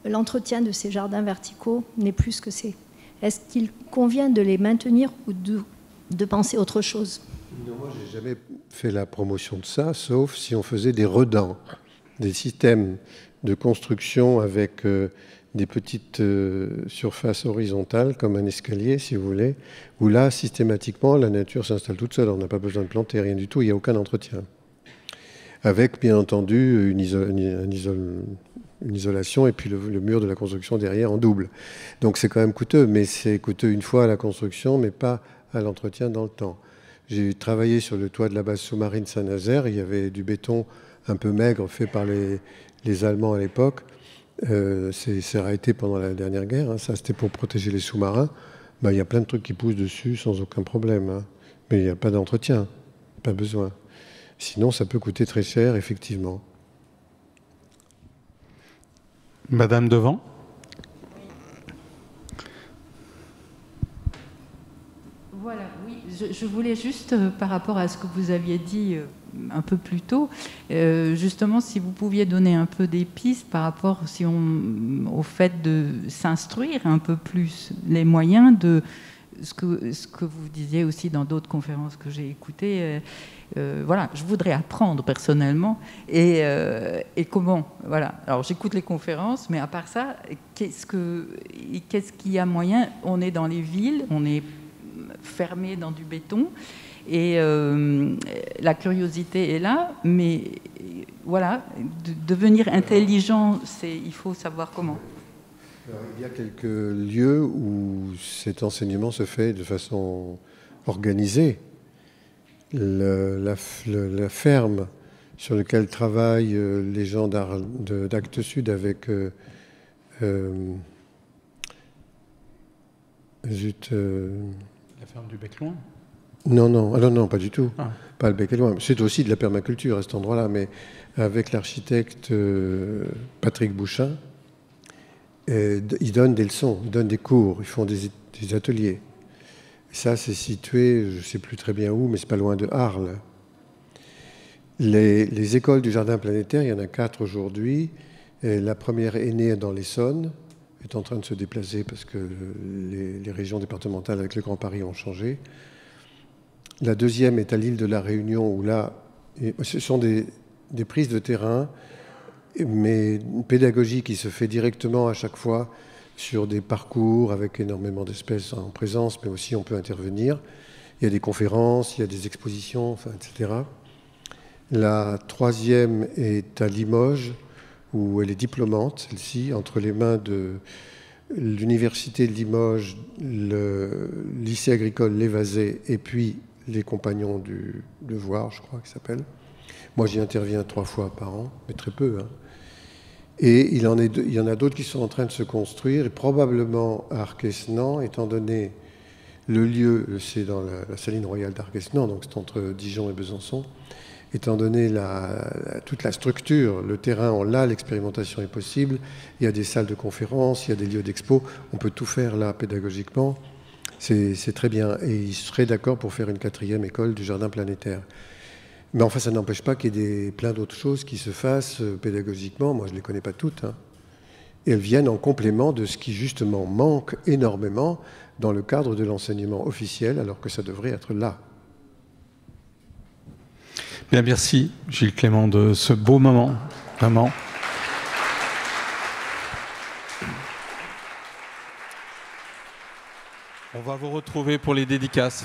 l'entretien de ces jardins verticaux n'est plus ce que c'est. Est-ce qu'il convient de les maintenir ou de penser autre chose? Non, moi, je n'ai jamais fait la promotion de ça, sauf si on faisait des redans, des systèmes de construction avec des petites surfaces horizontales, comme un escalier, si vous voulez, où là, systématiquement, la nature s'installe toute seule. On n'a pas besoin de planter, rien du tout, il n'y a aucun entretien. Avec, bien entendu, une isolation et puis le mur de la construction derrière en double. Donc c'est quand même coûteux, mais c'est coûteux une fois à la construction, mais pas à l'entretien dans le temps. J'ai travaillé sur le toit de la base sous-marine Saint-Nazaire. Il y avait du béton un peu maigre fait par les Allemands à l'époque. C'est arrêté pendant la dernière guerre. Hein. Ça, c'était pour protéger les sous-marins. Ben, il y a plein de trucs qui poussent dessus sans aucun problème. Hein. Mais il n'y a pas d'entretien, pas besoin. Sinon, ça peut coûter très cher, effectivement. Madame devant. Voilà, oui, je voulais juste, par rapport à ce que vous aviez dit un peu plus tôt, justement, si vous pouviez donner un peu des pistes par rapport au fait de s'instruire un peu plus, les moyens de ce que vous disiez aussi dans d'autres conférences que j'ai écoutées. Voilà, je voudrais apprendre personnellement et comment. Voilà. Alors j'écoute les conférences, mais à part ça, qu'est-ce qu'il y a moyen? On est dans les villes, on est fermé dans du béton et la curiosité est là, mais voilà, devenir intelligent, il faut savoir comment. Alors, il y a quelques lieux où cet enseignement se fait de façon organisée. La ferme sur laquelle travaillent les gens d'Actes Sud avec la ferme du Bec-Loin. Non, pas du tout. Ah. Pas le Bec-Loin. C'est aussi de la permaculture à cet endroit-là, mais avec l'architecte Patrick Bouchin, ils donnent des leçons, ils donnent des cours, ils font des ateliers. Ça, c'est situé, je ne sais plus très bien où, mais c'est pas loin de Arles. Les écoles du Jardin planétaire, il y en a 4 aujourd'hui. La première est née dans l'Essonne, est en train de se déplacer parce que les régions départementales avec le Grand Paris ont changé. La deuxième est à l'île de la Réunion, où là, ce sont des prises de terrain, mais une pédagogie qui se fait directement à chaque fois sur des parcours avec énormément d'espèces en présence, mais aussi on peut intervenir. Il y a des conférences, il y a des expositions, enfin, etc. La troisième est à Limoges, où elle est diplômante, celle-ci, entre les mains de l'Université de Limoges, le lycée agricole Lévazé et puis les compagnons du Devoir, je crois qu'il s'appelle. Moi, j'y interviens 3 fois par an, mais très peu. Hein. Et il y en a d'autres qui sont en train de se construire, et probablement à Arquesnan, étant donné le lieu, c'est dans la saline royale d'Arquesnan, donc c'est entre Dijon et Besançon, étant donné toute la structure, le terrain, là, l'expérimentation est possible, il y a des salles de conférences, il y a des lieux d'expo, on peut tout faire là pédagogiquement, c'est très bien. Et ils seraient d'accord pour faire une 4e école du Jardin planétaire. Mais enfin, ça n'empêche pas qu'il y ait plein d'autres choses qui se fassent pédagogiquement. Moi, je ne les connais pas toutes. Hein. Et elles viennent en complément de ce qui, justement, manque énormément dans le cadre de l'enseignement officiel, alors que ça devrait être là. Bien, merci, Gilles Clément, de ce beau moment, vraiment. On va vous retrouver pour les dédicaces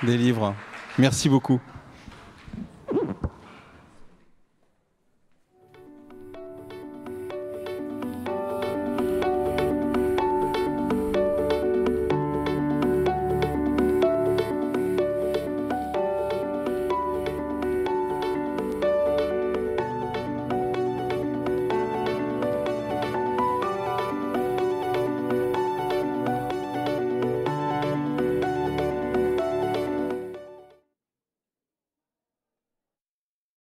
des livres. Merci beaucoup.